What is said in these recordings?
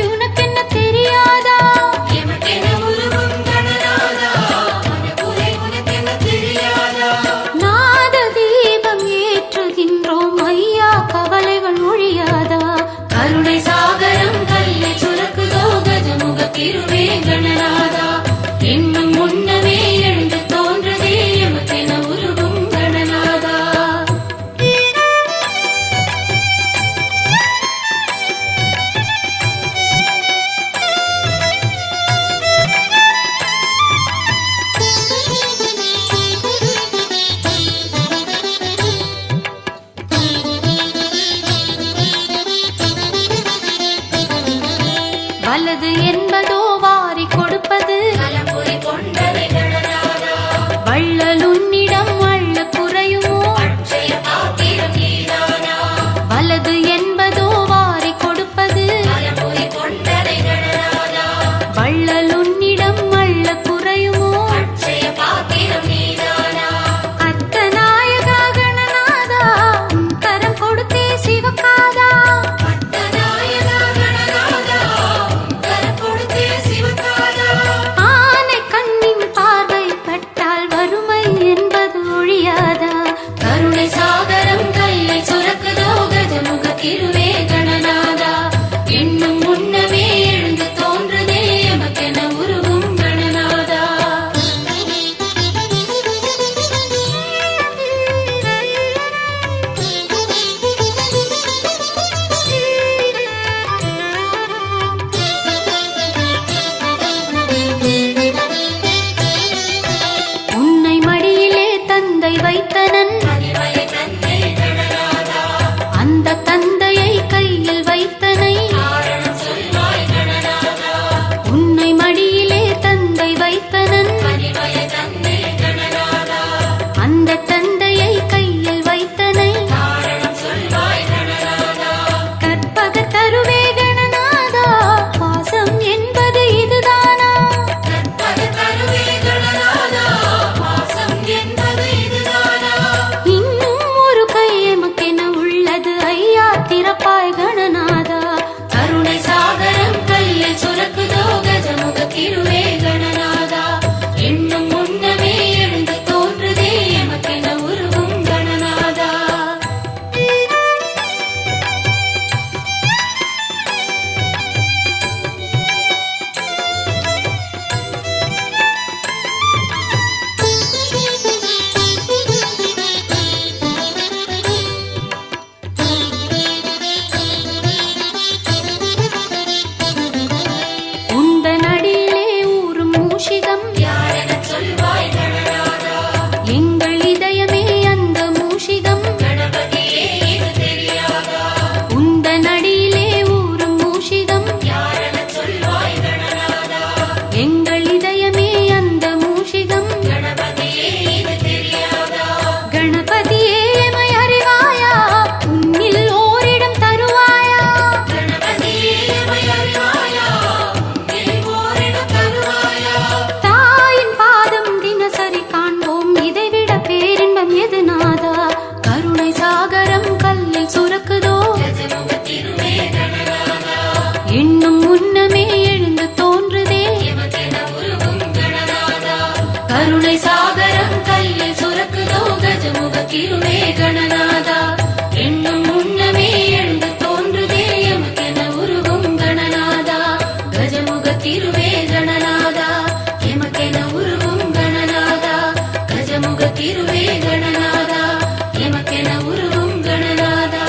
உனக்கென்ன தெரியாதா? எமக்கென வலது என்பதோ வாரி கொடுப்பது வள்ளல் உன்னிடம் அள்ள குறையுமோ வலது என்பதோ வாரி கொடுப்பது வள்ளல் உன்னிடம் அள்ள குறையுமோ அர்த்தநாயகா கணநாதா உன் கரம் கொடுத்தே சிவகாதா ஆனை கண்ணின் பார்வை பட்டால் வறுமை என்பது ஒழியாதா கருணை சாகரம் கல்லை சுரக்குதோ கஜமுக திருவே கணநாதா எண்ணும் முன்னமே எழுந்து தோன்றுதே எமக்கென உருவும் கணநாதா உன்னை மடியிலே தந்தை வைத்தனன் அந்த தந்தையை கையில் வைத்தனை உன்னை மடியிலே தந்தை வைத்தனன் அந்த தந்தையை கையில் வைத்தனை கற்பக தருவே கணநாதா பாசம் என்பது இதுதானா இன்னும் ஒரு கை எமக்கென உள்ளது ஐயா திறப்பாய் கணநாதா கருணை சாகரம் கல்லில் சுரக்குதோ கஜமுக திருவே கணநாதா எண்ணும் முன்னமே எழுந்து தோன்றுதே எமக்கென உருவும் கணநாதா உந்தன் அடியிலே ஊறும் மூஷிகம் எங்கள் இதயமே அந்த மூஷிகம் உந்தன் அடியிலே ஊறும் மூஷிகம் எங்கள் இதயமே அந்த மூஷிகம் கணபதியே எமை அறிவாயா உன்னில் ஓரிடம் தருவாயா தாயின் பாதம் தினசரி காண்போம் இதைவிட பேரின்பம் எது நாதா கருணை சாகரம் கல்லில் சுரக்குதோ எண்ணும் முன்னமே எழுந்து தோன்றுதே கருணை சாகரம் கல்லில் சுரக்குதோ கஜமுக திருவே கணநாதா எண்ணும் முன்னமே எழுந்து தோன்றுதே எமக்கென உருவும் கணநாதா கஜமுக திருவே கணநாதா எமக்கென உருவும் கணநாதா கஜமுக திருவே கணநாதா எமக்கென உருவும் கணநாதா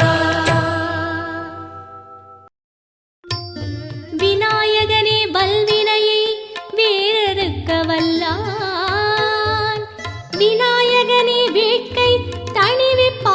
விநாயகனே பல்வினையை வேறறுக்க வல்லான் விநாயகனே வேட்கை தணிவிப்பா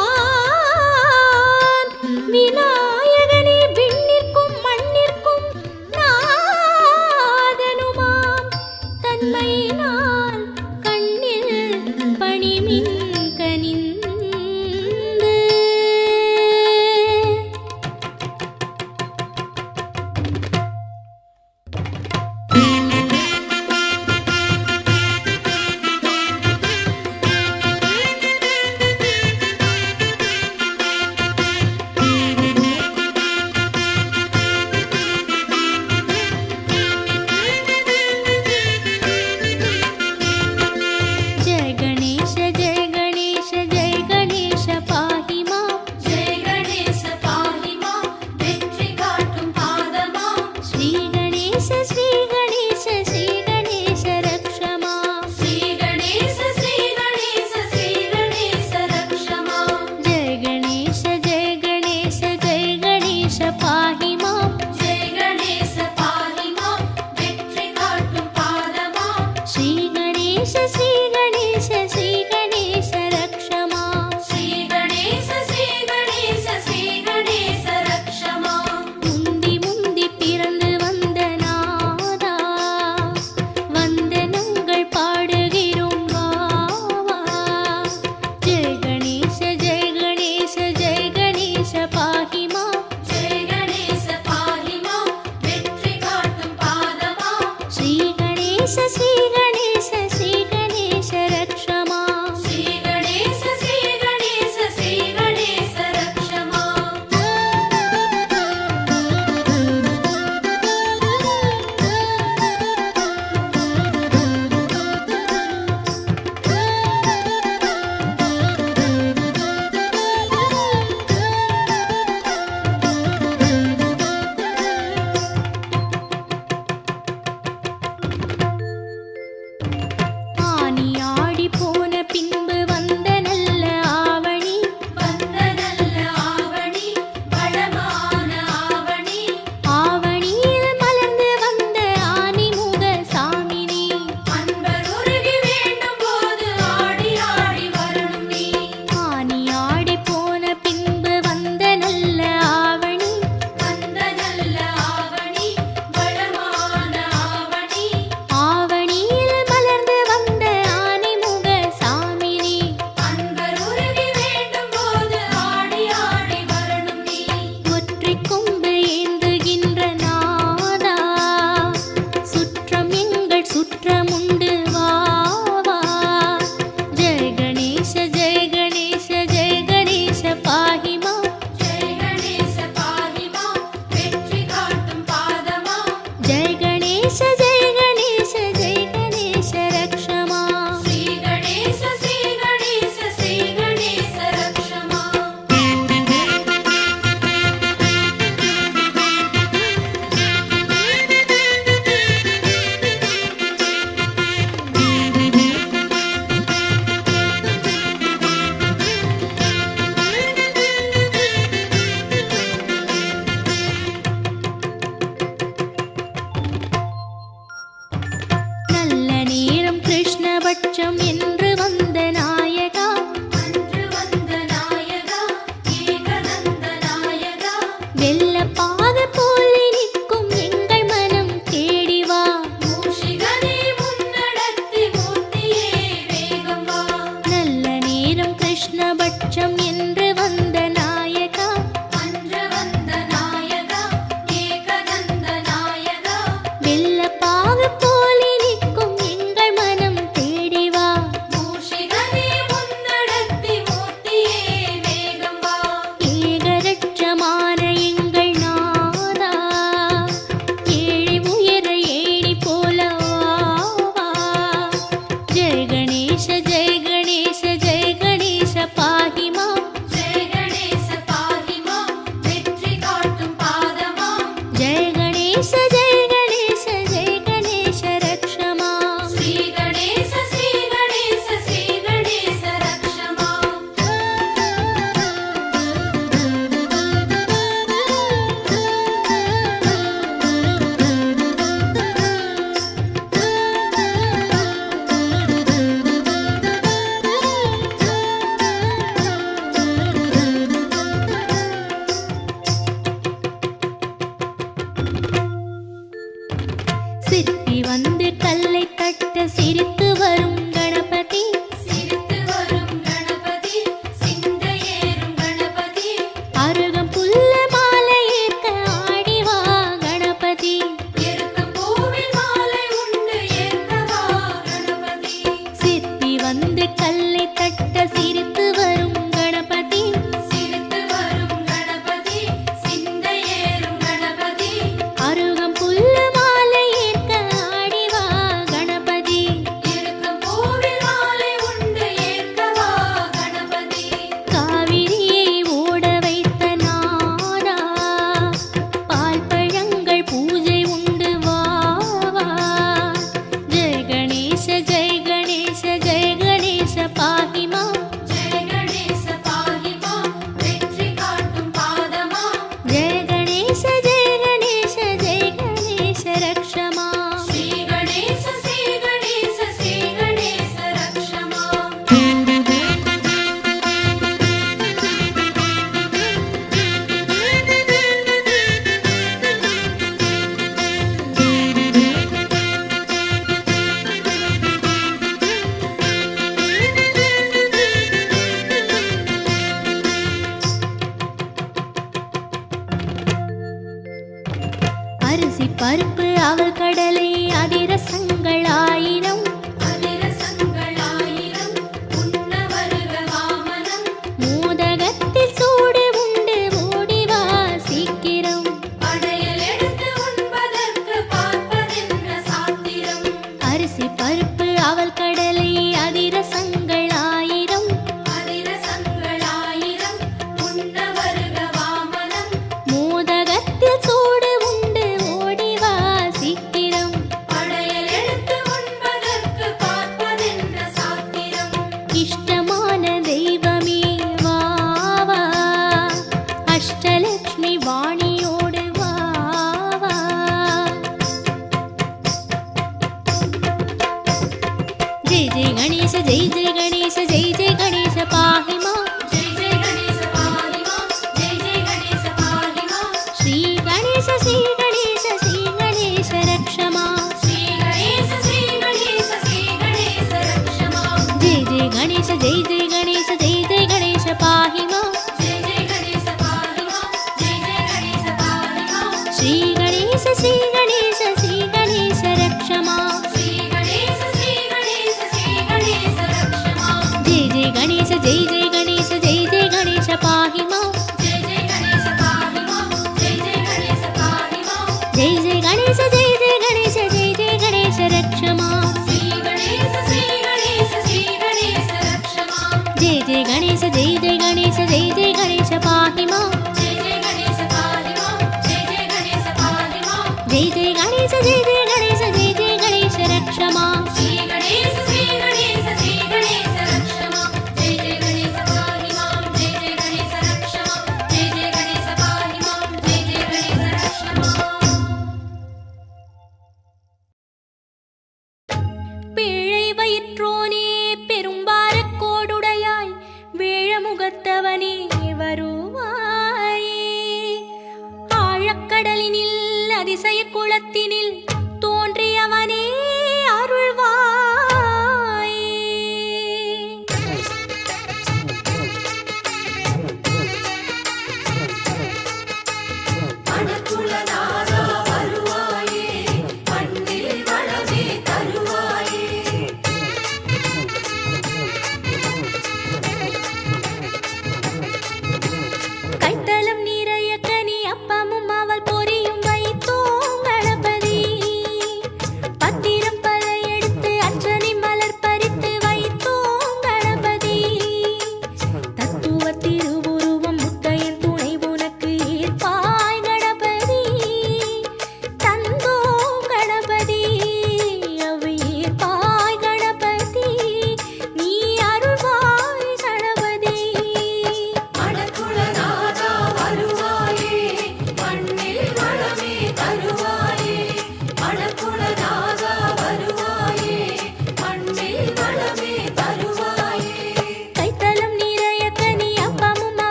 மாலை அவள் கடலை அதிரசங்கள் ஆயிரம் உண்ண வருக வாமனம் மோதகத்தில் சூடு உண்டு ஓடிவா சீக்கிரம் படையல் எடுத்து உண்பதற்கு பார்ப்பதென்ன சாத்திரம் அரிசி பருப்பு அவள் கடலை அதிரசங்கள் ஆயிரம் உண்ண வருக வாமனம் மோதகத்தில் சூடு உண்டு ஓடிவா சீக்கிரம் படையல் எடுத்து உண்பதற்கு பார்ப்பதென்ன சாத்திரம் இஷ்டமான தெய்வமே வா வா அஷ்டலட்சுமி வாணியோடு வா வா जय जय गणेश जय जय गणेश जय जय गणेश पाहि मां जय जय गणेश पाहि मां जय जय गणेश पाहि मां श्री गणेश श्री गणेश श्री गणेश रक्ष मां श्री गणेश श्री गणेश श्री गणेश रक्ष मां जय जय गणेश जय जय गणेश जय जय गणेश पाहि मां जय जय गणेश पाहि मां जय जय गणेश पाहि मां श्री गणेश श्री गणेश श्री गणेश रक्ष मां श्री गणेश श्री गणेश श्री गणेश रक्ष मां जय जय गणेश जय जय गणेश जय जय गणेश पाहि मां जय जय गणेश पाहि मां जय जय गणेश पाहि मां जय जय गणेश जय जय गणेश जय जय गणेश रक्ष मां श्री गणेश श्री गणेश श्री गणेश रक्ष मां जय जय गणेश जय जय गणेश जय जय गणेश पाहि मां जय जय गणेश पाहि मां जय जय गणेश पाहि मां जय जय गणेश जय जय गणेश जय जय गणेश रक्ष मां श्री गणेश श्री गणेश श्री गणेश रक्ष मां जय जय गणेश पाहि मां जय जय गणेश रक्ष मां जय जय गणेश पाहि मां जय जय गणेश रक्ष मां பேழை வயிற்றோனே பெரும்பாரக் கோடுடையாய் வேழமுகத்தவனே வருவாயே ஆழக்கடலினில் அதிசய குளத்தினில் தோன்றியவனே அருள்வாயே அனகுலநாதா வருவாயே மண்ணில் வளமே தருவாயே கைத்தலம் நிறைய கனி அப்பமும் அவள் பொரியும் வைத்தோம் கணபதி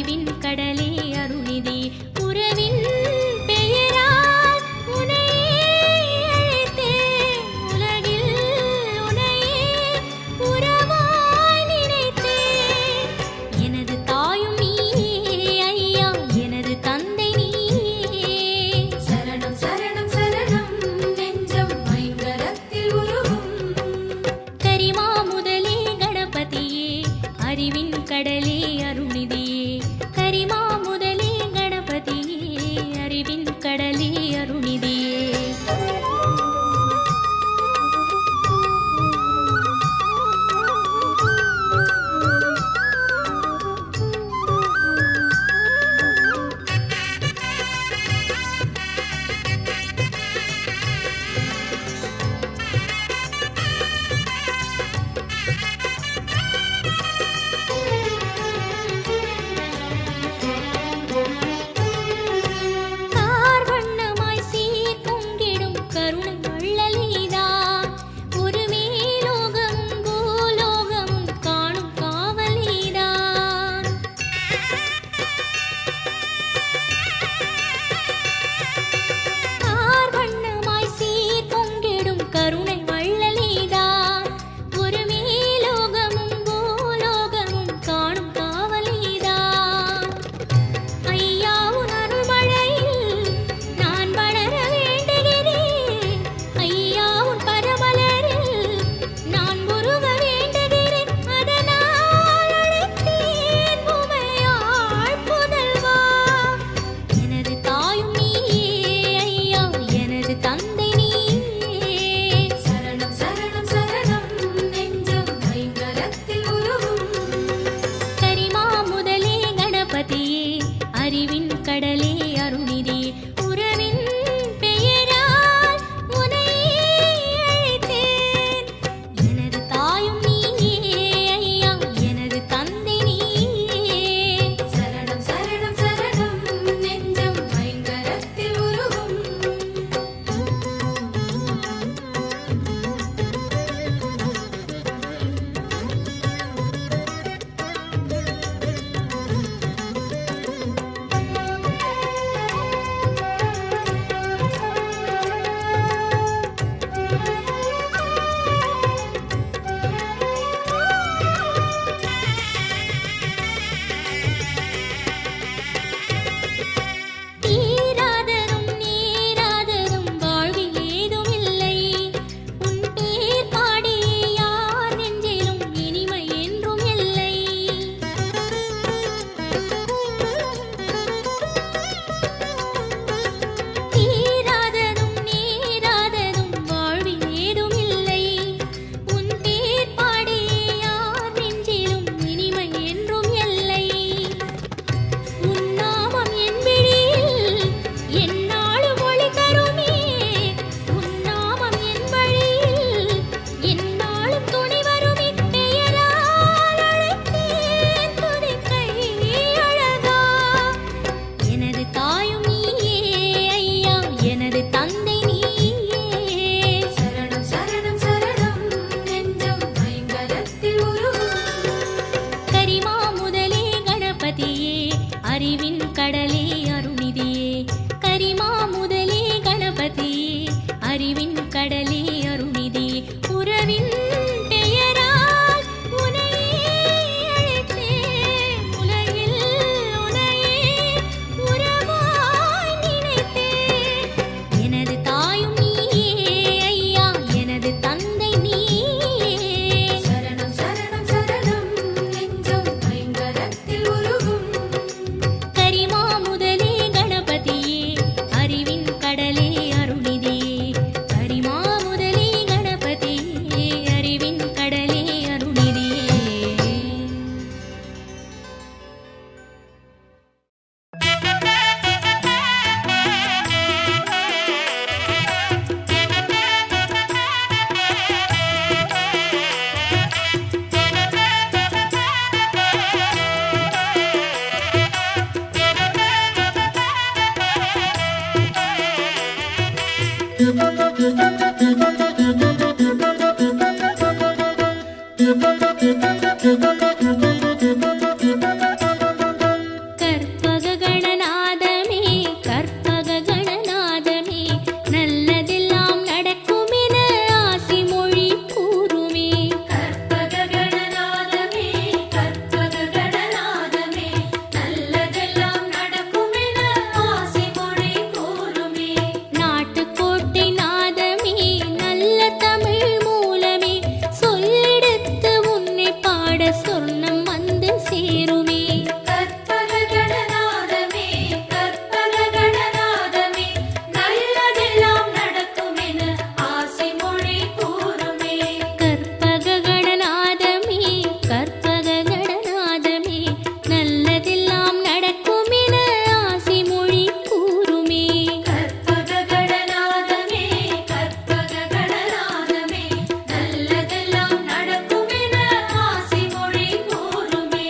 அறிவின் கடலே அருணிதி உறவின் பெயரால் உனையே அழைத்தேன் உலகில் உனையே உறவாய் நினைத்தேன் எனது தாயும் நீயே ஐயா எனது தந்தை நீயே சரணம் சரணம் சரணம் நெஞ்சம் ஐங்கரத்தில் உருகும் கரிமா முதலே கணபதியே அறிவின் கடலே அருணிதியே கரிமா முதலே கணபதியே அறிவின் கடலே அருணிதியே சேருமே. கற்பக கணநாதமே கற்பக கணநாதமே நல்லதெல்லாம் நடக்குமென ஆசி மொழி கூறுமே. கற்பக கணநாதமே கற்பக கணநாதமே நல்லதெல்லாம் நடக்குமென ஆசி மொழி கூறுமே. கற்பக கணநாதமே கற்பக கணநாதமே நல்லதெல்லாம் நடக்குமென ஆசி மொழி கூறுமே.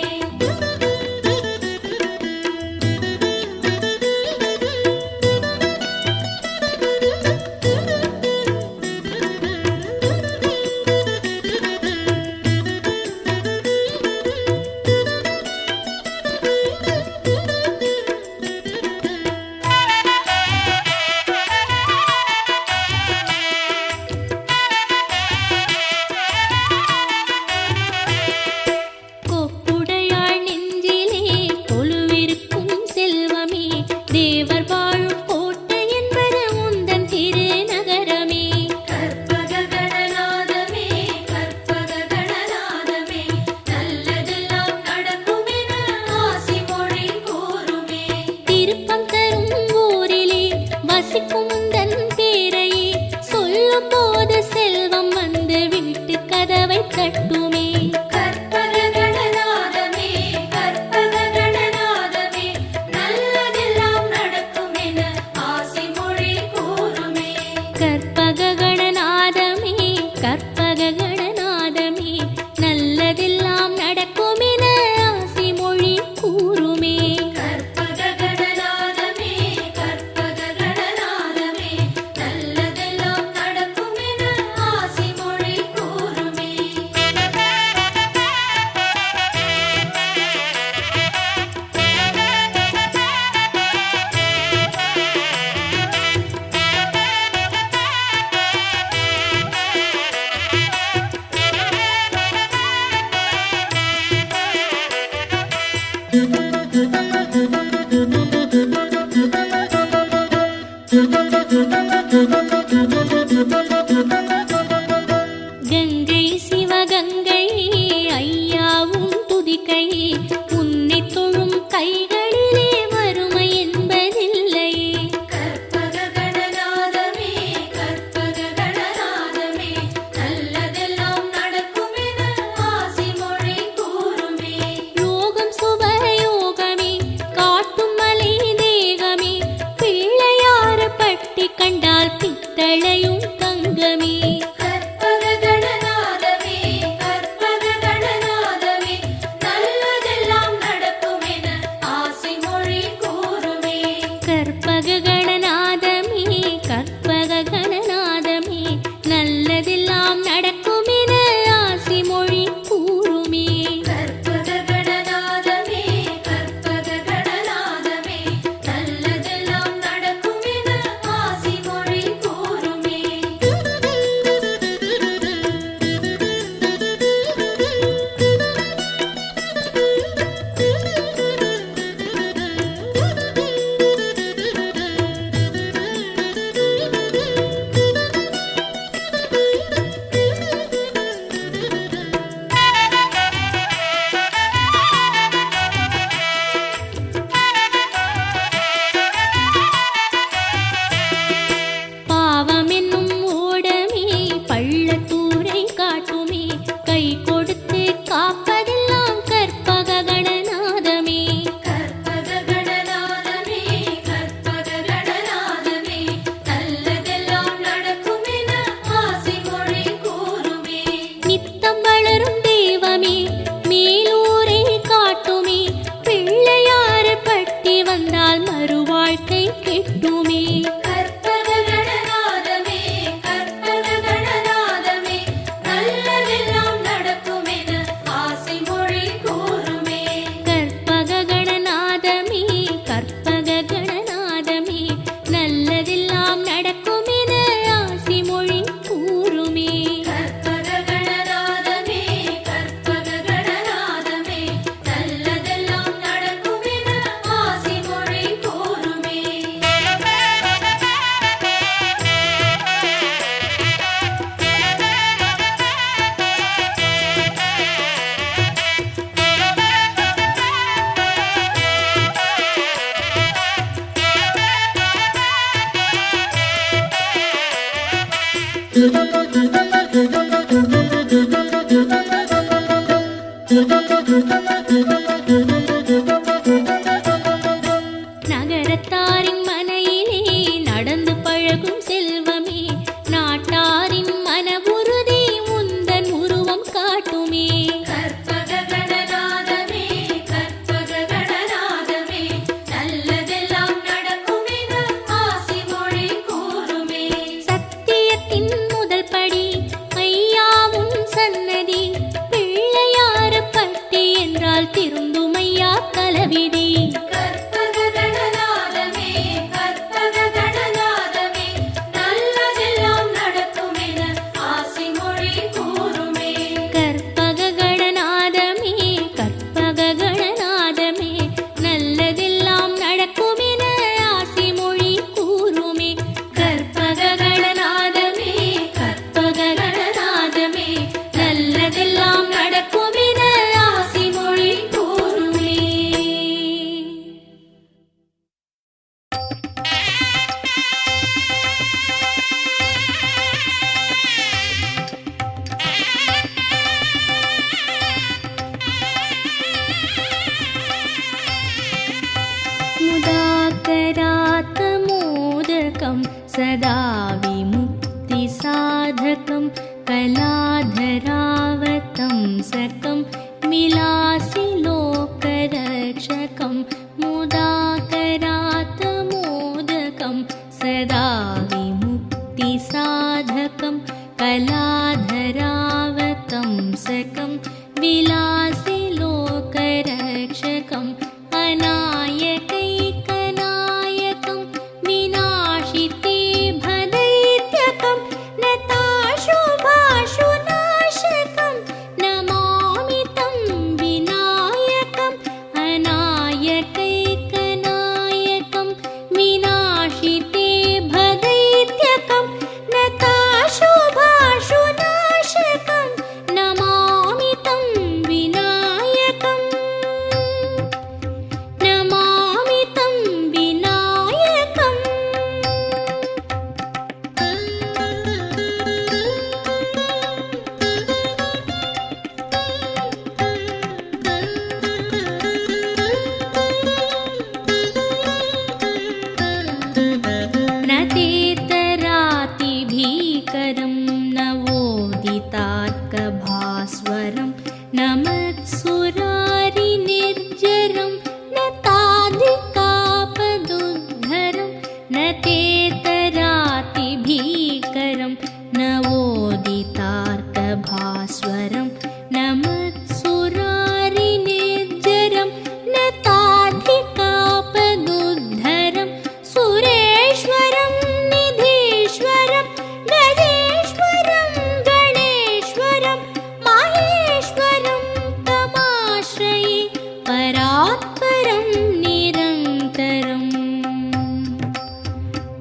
நகரத்தாரின் மனையிலே நடந்து பழகும் செல்வமே, நாட்டாரின் மன உறுதி உந்தன் உருவம் காட்டுமே. கற்பக கணநாதமே கற்பக கணநாதமே, நல்லதெல்லாம் நடக்குமென ஆசி மொழி கூறுமே. சத்தியத்தின் முதல் படி ஐயாவும் சன்னதி, பிள்ளையாரப்பட்டி என்றால் திருந்துமையா கலவிதி. கற்பக கணநாதமே கற்பக கணநாதமே, நல்லதெல்லாம் நடக்குமென ஆசி மொழி கூறுமே. கற்பக கணநாதமே கற்பக கணநாதமே, நல்லதெல்லாம் நடக்குமென ஆசி மொழி கூறுமே. கற்பக கணநாதமே கற்பக கணநாதமே, நல்லதெல்லாம் நடக்குமென ஆசி மொழி கூறுமே. मुदाकरात्मोदकं सदा विमुक्तिसाधकं, कलाधरावतंसकं मिलासि लोकरक्षकं. मुदाकरात्मोदकं सदा विमुक्तिसाधकं, कलाधरावतंसकं विलासि लोकरक्षकम्. अनायकैकनायकं विनाशिते भदैत्यकं, नताशुभाशुनाशकं नमामि तं विनायकम्. अनायकैकनायकं विनाशिते भदैत्यकं, नताशुभाशुनाशकं नमामि तं विनायकम्. नमामि तं विनायकम्. न तेतरातिभीकरं नवोदितात्कभास्वरं, न मत्सुरारिनिर्जरं न ताधिकापदुद्धरं. न तेतरातिभीकरं नवोदितार्कभास्वरं, न मत्सुरारिनिर्जरं न ताधिकापदुद्धरं. सुरेश्वरं निधीश्वरं गजेश्वरं गणेश्वरं, माहेश्वरं तमाश्रये परात्परं निरन्तरम्.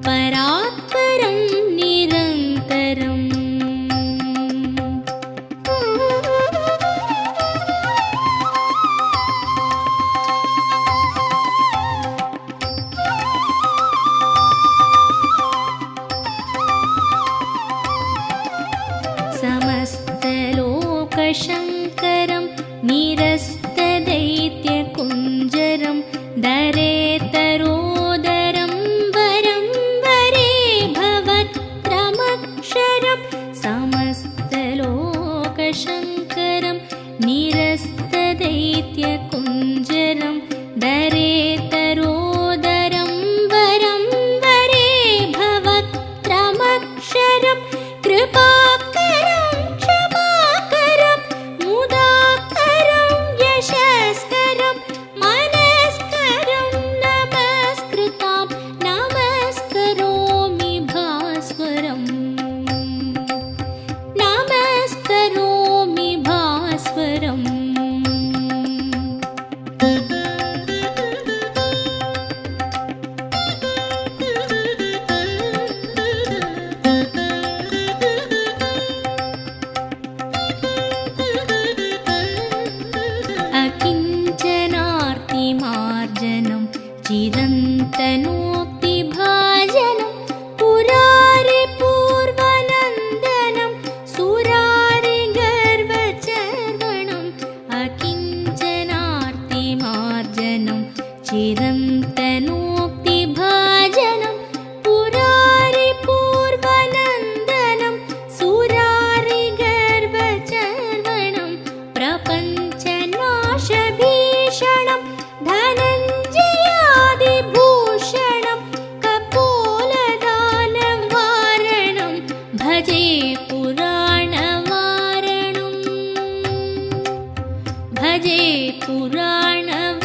परात्परं निरन्तरम्. समस्तलोकशङ्करं निरस्तदैत्यकुञ्जरं, दरेतरोदरं वरं वरे भवत्रमक्षरं. समस्तलोकशङ्करं निरस्तदैत्यकुञ्जरं, दरेतरोदरं वरं वरे भवत्रमक्षरं. कृपाकरं क्षमाकरं मुदाकरं यशस्करं, मनस्करं नमस्कृतां नमस्करोमि भास्वरम्. नमस्करोमि भास्वरम्. अकिञ्चनार्तिमार्जनं चिरन्तनोक्तिभाजनं, पुरारिपूर्वनन्दनं सुरारिगर्वचर्वणम्. अकिञ्चनार्तिमार्जनं चिरन्तनोक्तिभाजनं पुरारिपूर्वनन्दनं सुरारिगर्भचर्वणं प्रपञ्चनाशभीषणं धनञ्जयादिभूषणं कपोलदानवारणं भजे पुराणवारणं भजे पुराणवारणम्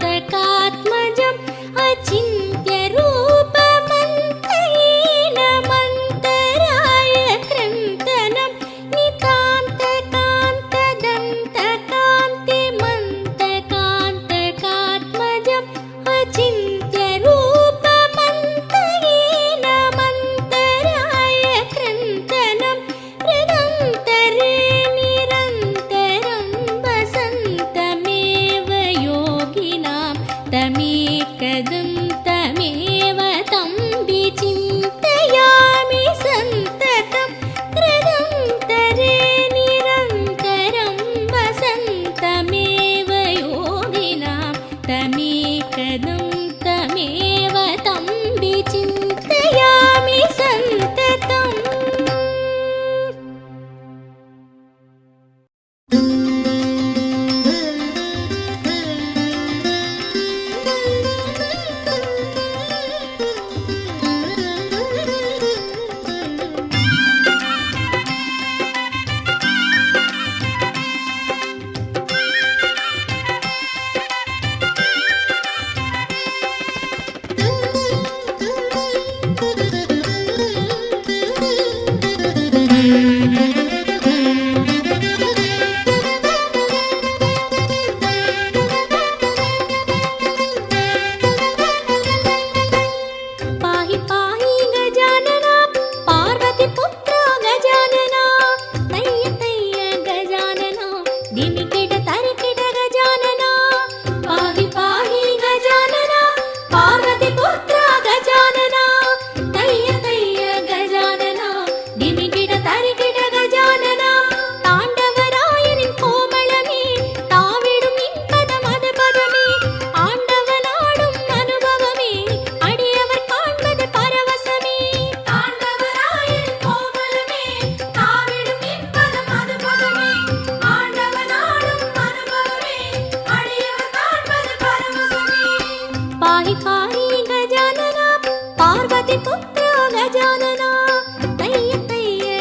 नितान्तकान्तदन्तकान्तिमन्तकान्तकात्मजम् अचिन्त्यरूपमन्तहीनमन्तराय कृन्तनं नितान्तकान्तदन्तकान्तिमन्तकान्तकात्मजम् अचिन्त्यरूपमन्तहीनमन्तराय कृन्तनं हृदन्तरे निरन्तरं वसन्तमेव योगिनां तमेकदं तमेव तं विचिन्तयामि सन्ततं हृदन्तरे निरन्तरं वसन्तमेव योगिनां तमेकदं तमेव तं विचिन्तयामि सन्ततम् पाहि पाहि गजानना पार्वतीपुत्रा गजानना तय्य तय्य गजानना दिमिकिट तरिकिट गजानना पाहि पाहि गजानना पार्वतीपुत्रा गजानना तय्य तय्य गजानना दिमिकिट तरिकिट गजानना ताण्डवरायनिன் கோமளமே தாவிடும் இன்பதம் அது பதமே ஆண்டவனாடும் அனுபவமே அடியவர் காண்பது பரவசமே தாண்டவராயன் கோமளமே தாவிடும் இன்பதம் அது பதமே ஆண்டவனாடும் அனுபவமே அடியவர் காண்பது பரவசமே பாஹி பாஹி கஜானனா பார்வதி புத்ரா கஜானனா तय्य तय्य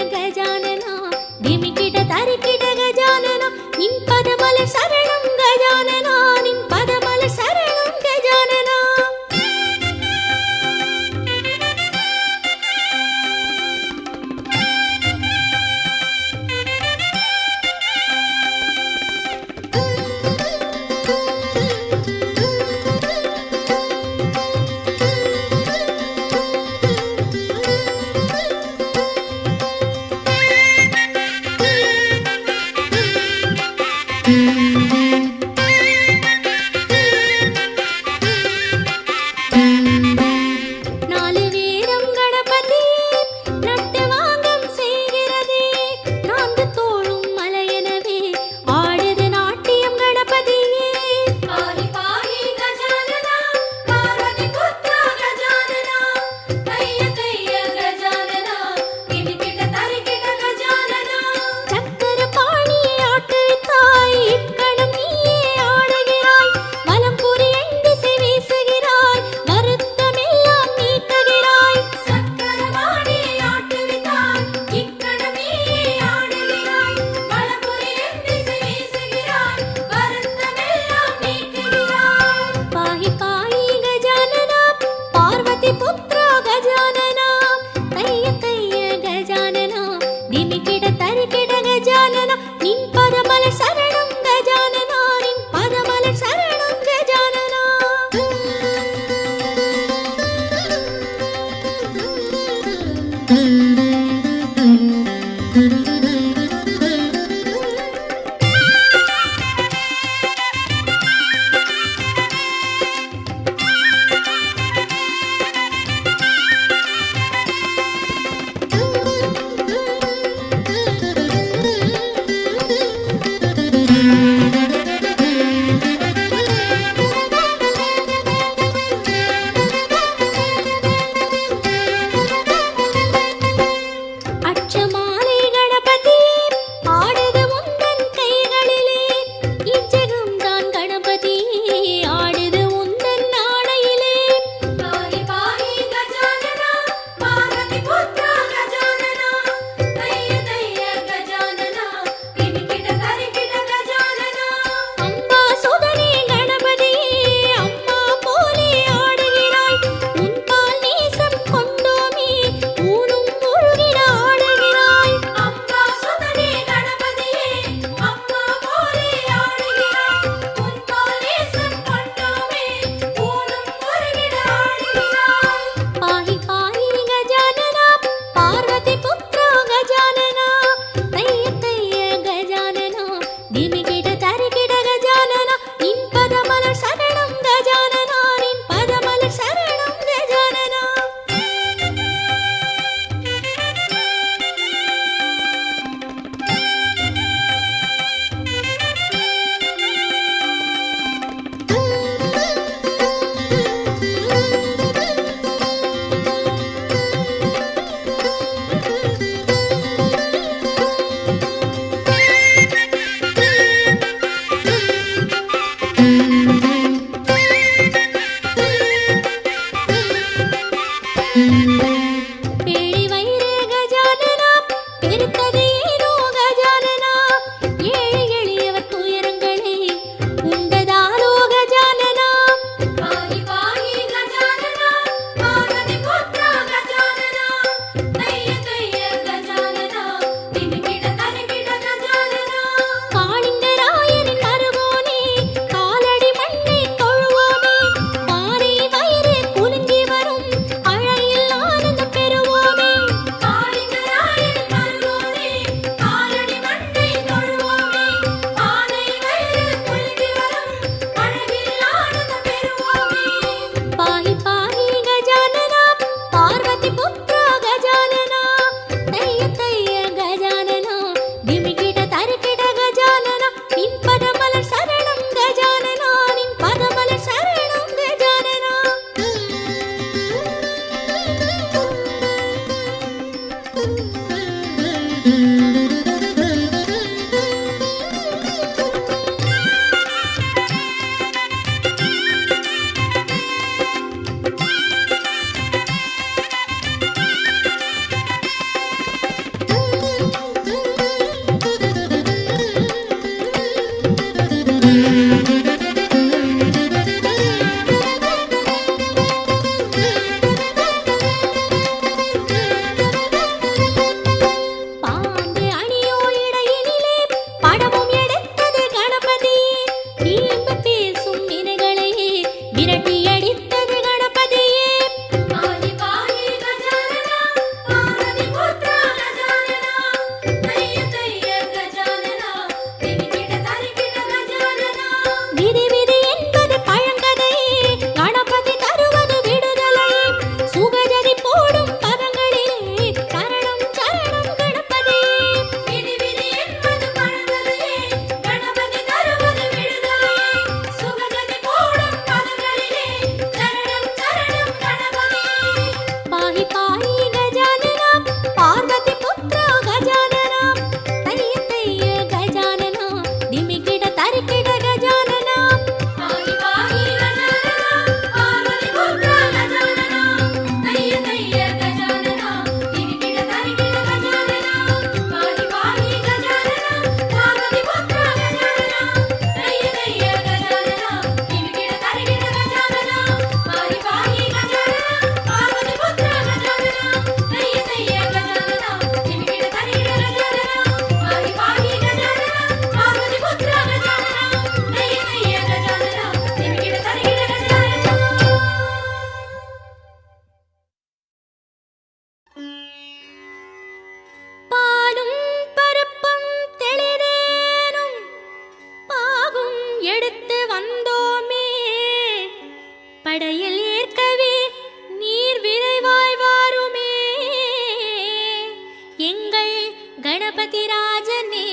எங்கள் கணபதி ராஜனே.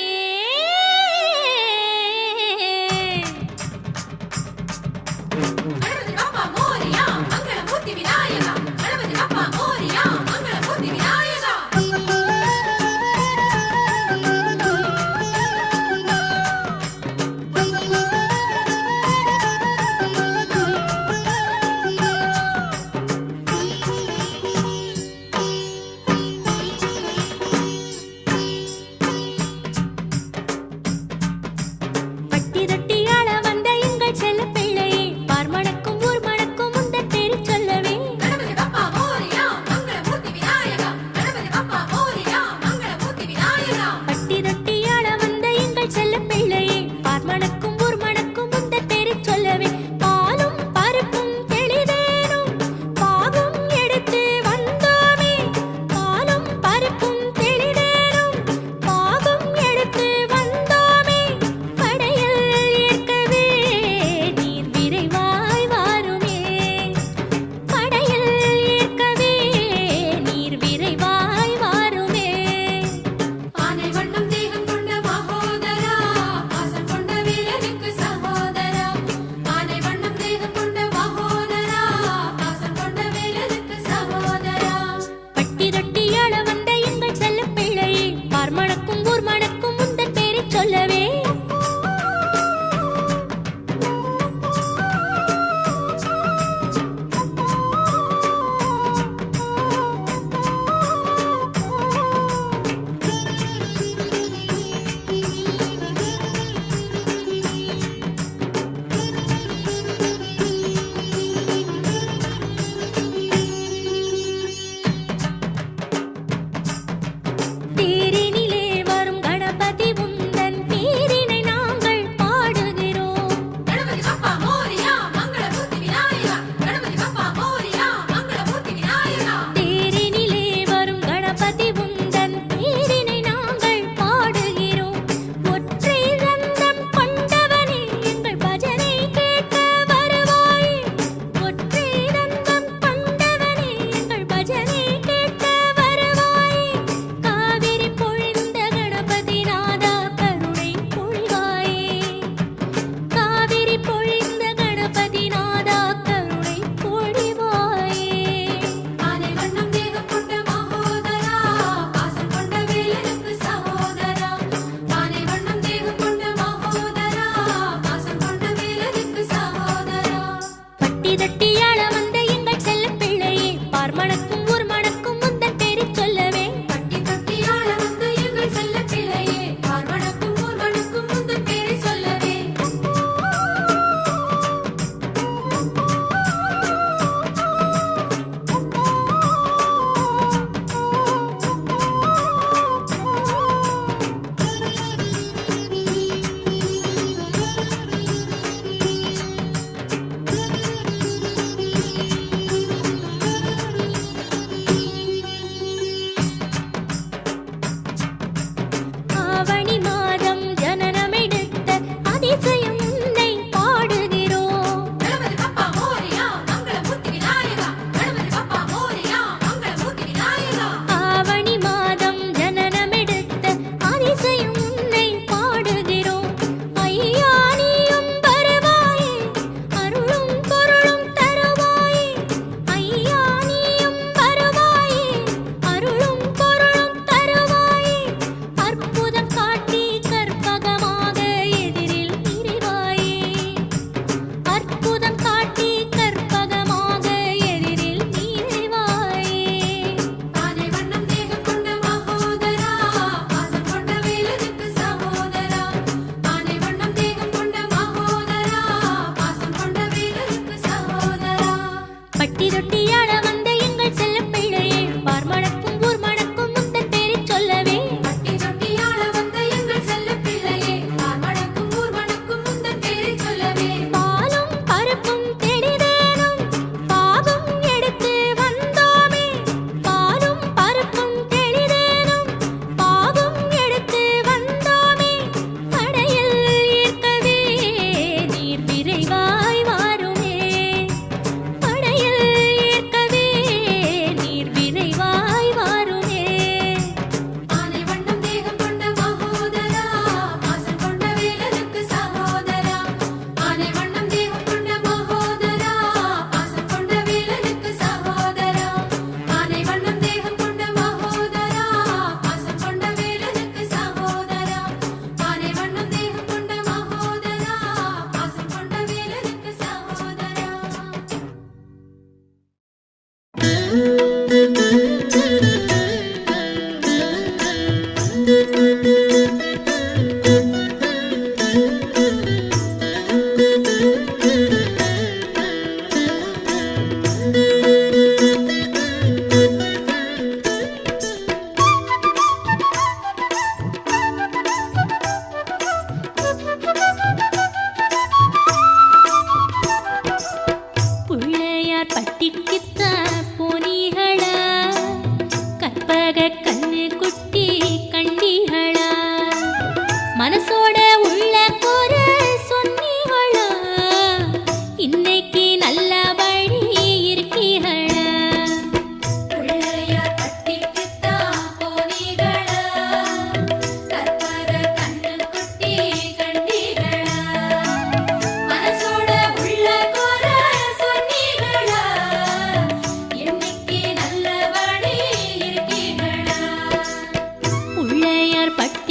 கணபதி பப்பா மோரியா மங்களமூர்த்தி விநாயகா. கணபதி பப்பா மோரியா மங்களமூர்த்தி விநாயகா.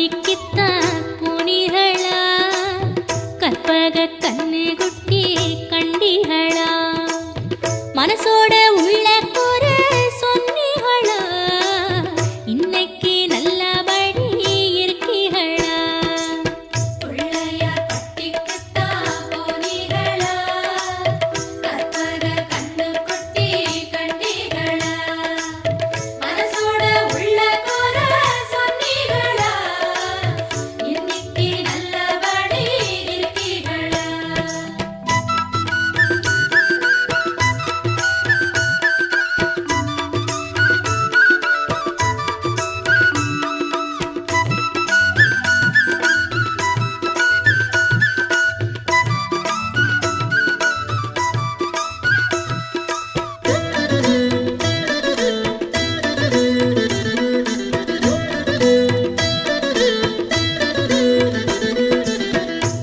பட்டிக்குத்தான் போனீர்களா? கற்பக கண்ணு குட்டி கண்டீர்களா? மனசோட உள்ள குறை சொன்னீகளா? இன்னைக்கு நல்லபடி இருக்கீகளா? பிள்ளையார் பட்டிக்குத்தான் போனீங்களா? கற்பக கண்ணு குட்டி கண்டீங்களா? மனசோட உள்ள குறை சொன்னீங்களா? இன்னைக்கு நல்லபடி இருக்கீங்களா?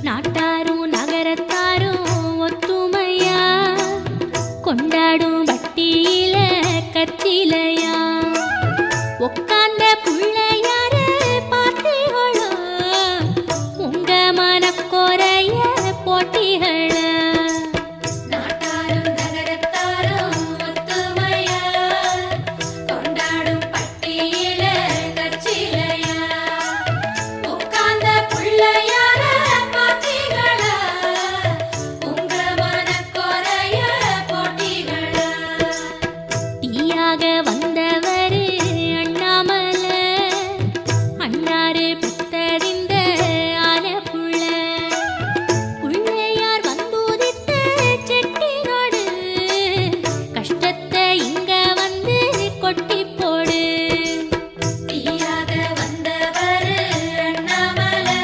நாட்டாரும் நகரத்தாரும் ஒத்துமையா கொண்டாடும் பட்டியில கச்சிலையா? உக்காந்த புள்ளையார பார்த்தீங்களா? உங்க மனக்குறைய போட்டிகளா? நாட்டாரும் நகரத்தாரும் ஒத்துமையா கொண்டாடும் பட்டியில கச்சிலையா? உட்கார்ந்த புள்ளையார பார்த்தீங்களா? உங்க மனக்குறைய போட்டிகளா? தீயாக வந்தவரு அண்ணாமலை அண்ணாரு பெத்தறிந்த ஆலப்புள்ள பிள்ளையார் வந்துதித்த செட்டிநாடு கஷ்டத்தை இங்க வந்து கொட்டி போடு. தீயாக வந்தவர் அண்ணாமலை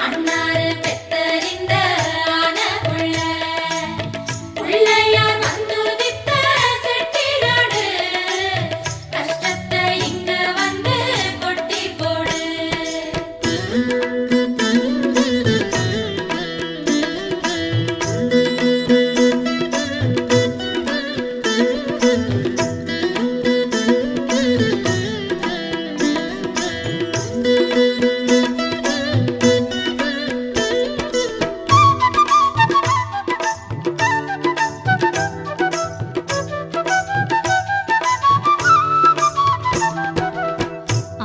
அண்ணாரு பெத்தறிந்த ஆனபுள்ள பிள்ளையார் வந்துதித்த செட்டிநாடு கஷ்டத்தை இங்க வந்து கொட்டி போடு.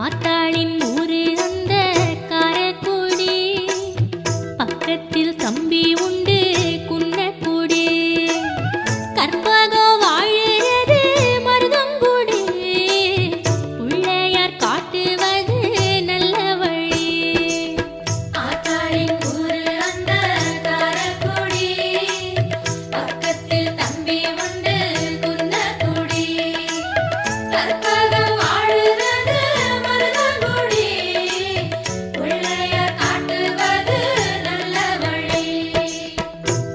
ஆத்தாளின் ஊரு அந்த காரக்குடி பக்கத்தில் தம்பி உண்டு குன்னக்குடி கற்பகம் வாழுறது மருதங்குடி பிள்ளையார் காட்டுவது நல்ல வழி. ஆத்தாளின் ஊரு அந்த காரக்குடி பக்கத்தில் தம்பி உண்டு குன்னக்குடி கற்பகம் வாழுறது மருதங்குடி பிள்ளையார் காட்டுவது நல்ல வழி.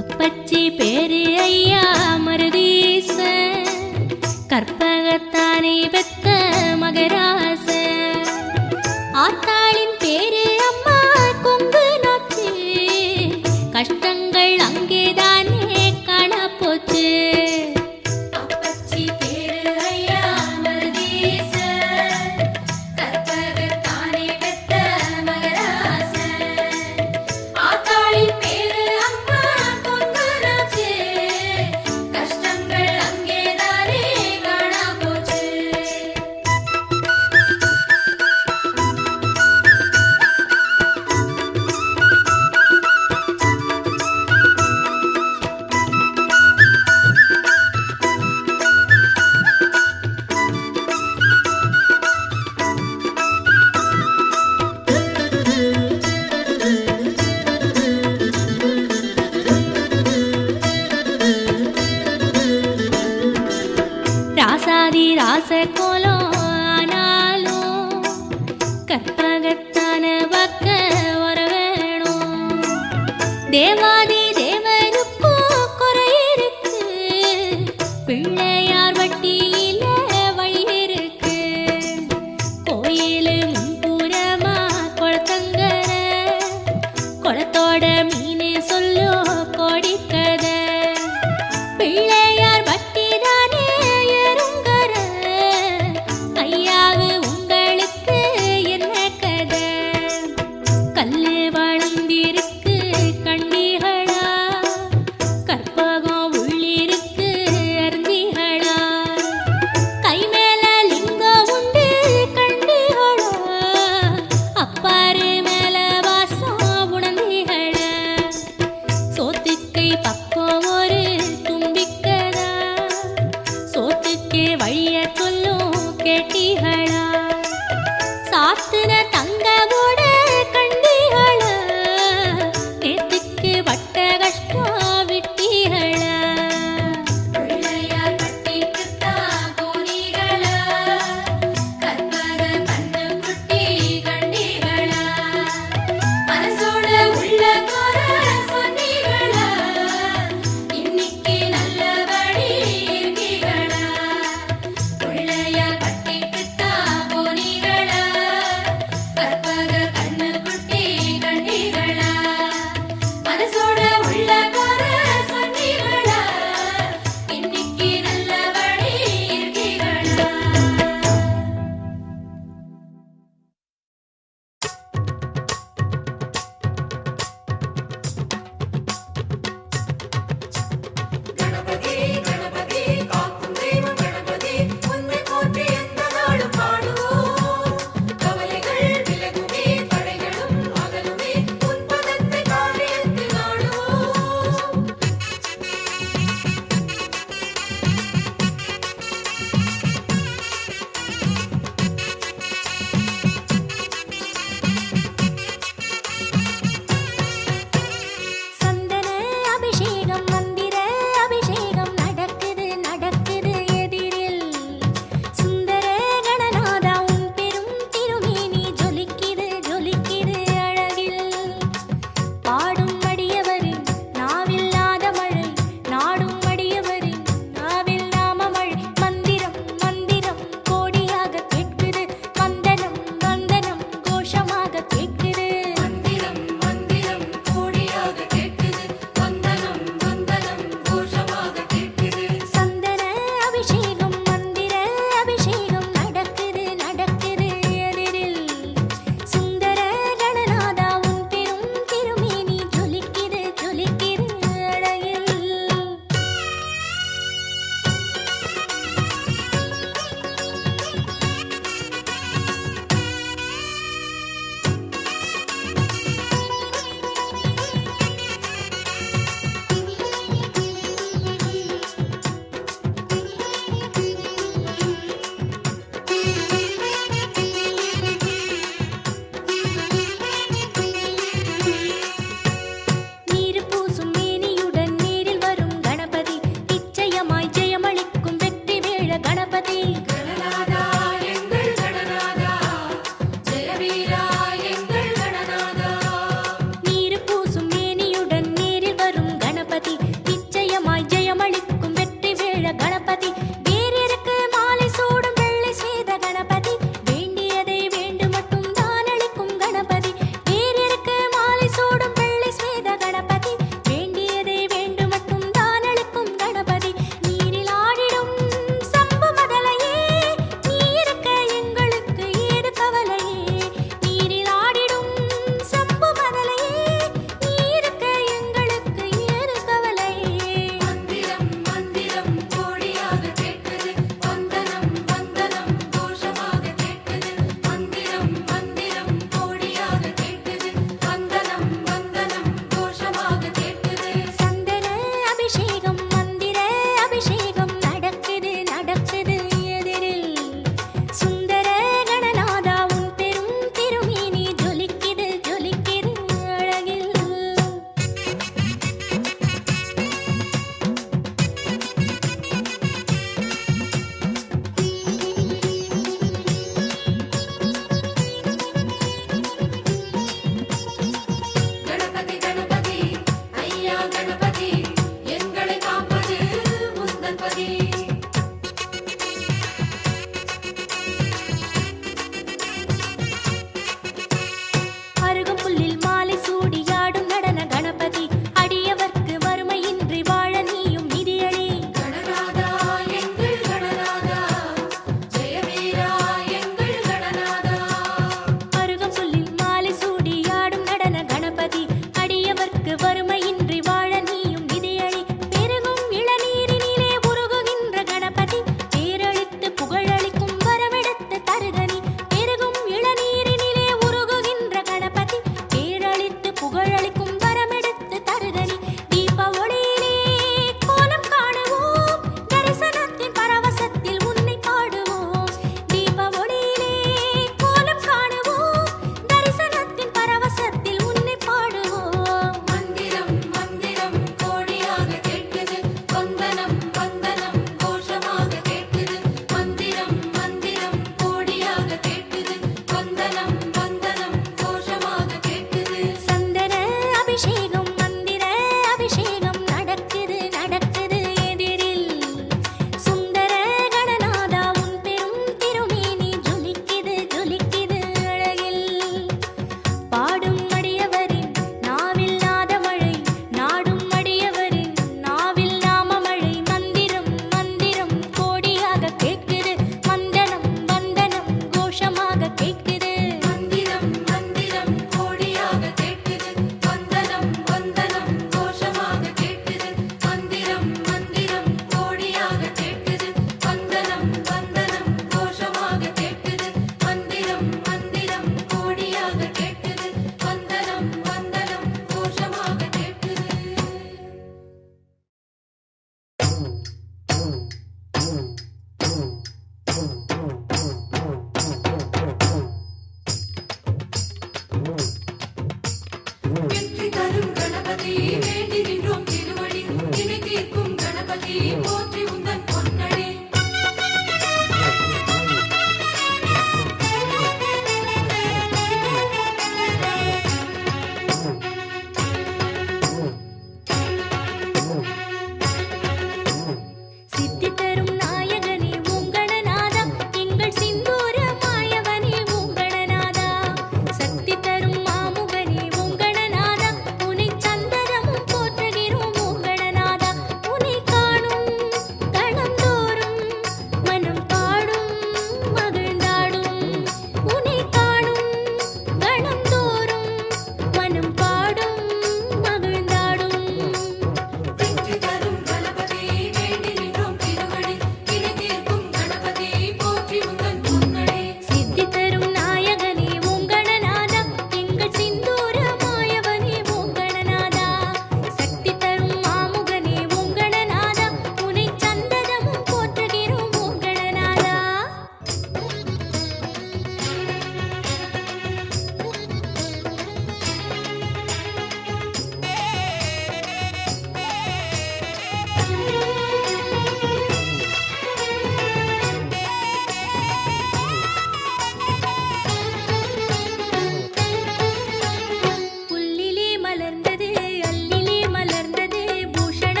அப்பச்சி பேரு ஐயா மருதீச கற்பகத்தானே பெத்த மகராச ஆத்தாளின் பேரு அம்மா கொங்கு நாச்சு கஷ்டங்கள் அங்கேதானே காணப்போச்சு. அப்பச்சி பேரு ஐயா மருதீச கற்பகத்தானே பெத்த மகராச ஆத்தாளின் பேரு அம்மா கொங்குநாச்சு கஷ்டங்கள் அங்கேதானே காணா போச்சு. ராசாதி ராச கோலம் ஆனாலும் கற்பகத்தான பக்க வர வேணும். தேவாதி தேவருக்கும் குறை இருக்கு பிள்ளையார் வட்டியில வழி இருக்கு. கோயில் முன்புறமா குளத்தங்கர குளத்தோட மீன் சொல்லு கோடிக்கதை பிள்ளையார் வட்டிதானே எறுங்கர ஐயாவு உங்களுக்கு என்ன கதை?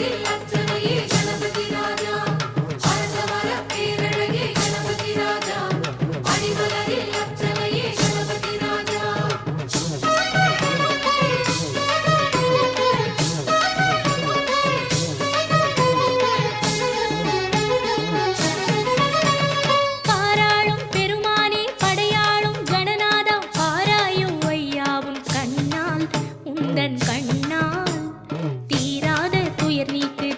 அடிமலரில் அர்ச்சனையே கணபதி ராஜா அரசமர பேரழகே கணபதி ராஜா அடிமலரில் அர்ச்சனையே கணபதி ராஜா பாராளும் பெருமானே படையாளும் கணநாதா பாராயும் ஐயாவும் கண்ணால் உந்தன் கண்ணால் தீராத துயர் நீக்கு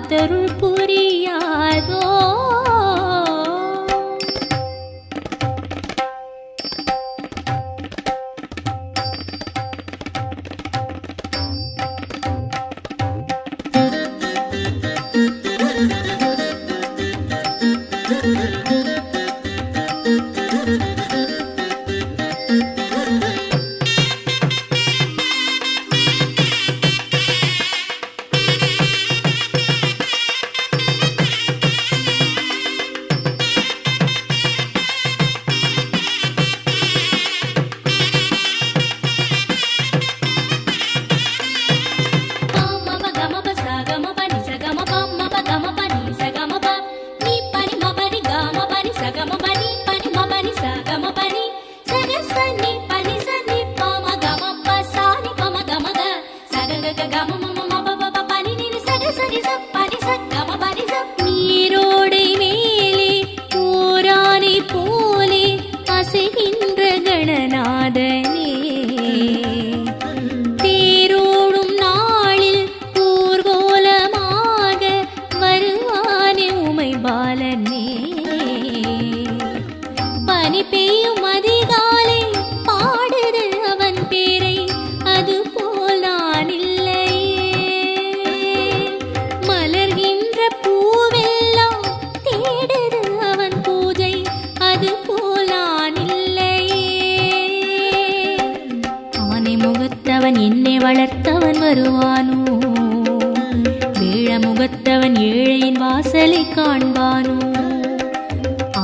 காத்தருள் புரியாதோ. நீரோடை மேலே ஓரானை போலே அசைகின்ற கணநாதனே, தேரோடும் நாளில் ஊர்கோலமாக வருவானே உமை பாலனே. பனி பெய்யும் அதிகாலை பாடுது அவன் பேரை, அது போல் நான் இல்லையே. மலர்கின்ற பூவெல்லாம் தேடுது அவன் பூஜை, அது போல் நான் இல்லையே. ஆனை முகத்தவன் என்னை வளர்த்தவன் வருவானோ, வேழ முகத்தவன் ஏழையின் வாசலை காண்பானோ.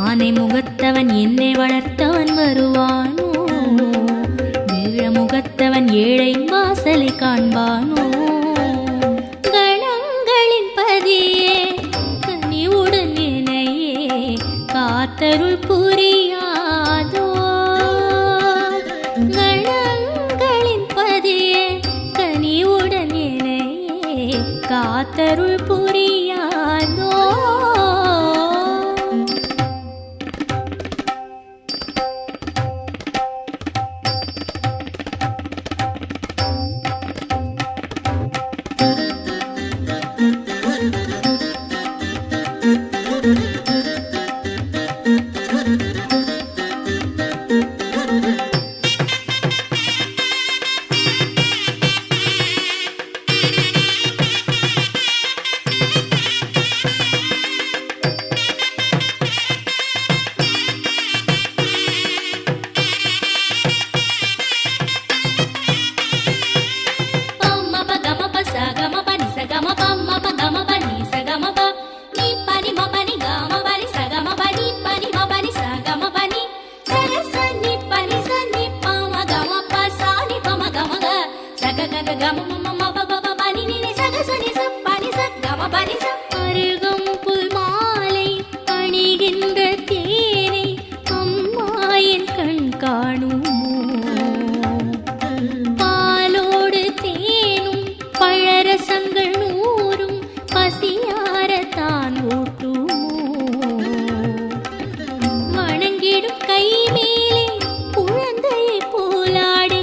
ஆனை முகத்தவன் என்னை வளர்த்தவன் வருவானோ, வேழ முகத்தவன் ஏழையின் வாசலை காண்பானோ. கணங்களின் பதியே கனிவுடன் என்னையே காத்தருள் புரியாதோ. கணங்களின் பதியே கனிவுடன் என்னையே காத்தருள் புரியாதோ. அருகம்புல் மாலை அணிகின்ற தேனை அம்மா என் கண் காணுமோ. பாலோடு தேனும் பழரசங்கள் நூறும் பசியாரத்தான் ஊட்டுமோ. வணங்கிடும் கை மேலே குழந்தையை போலாடி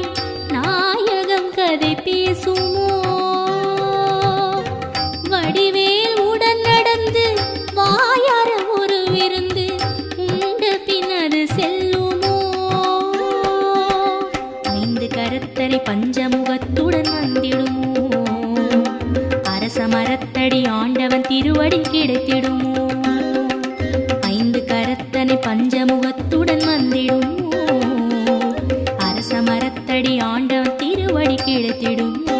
நாயகம் கதை பேசுமோ. வடிவேல் உடன் நடந்து வாயார ஒரு விருந்து உண்ட பின்னது செல்லுமோ. ஐந்து கரத்தனை பஞ்சமுகத்துடன் வந்திடுமோ. அரச மரத்தடி ஆண்டவன் திருவடி கிடைத்திடுமோ. ஐந்து கரத்தனை பஞ்சமுகத்துடன் வந்திடுமோ. அரச மரத்தடி ஆண்டவன் திருவடி கிடைத்திடுமோ.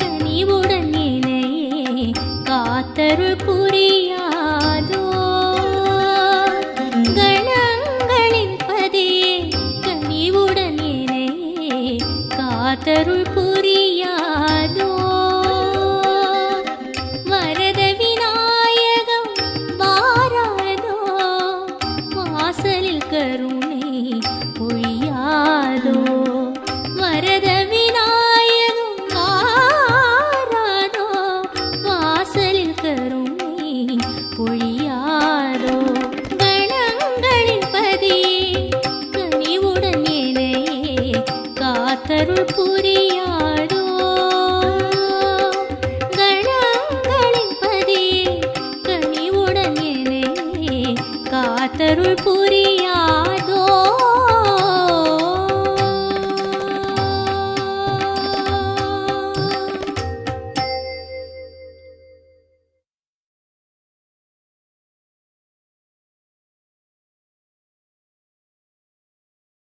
கனிவுடன் என்னையே காத்தருள் புரியாதோ. கணங்களின் பதியே கனிவுடன் என்னையே காத்தருள் புரியாதோ.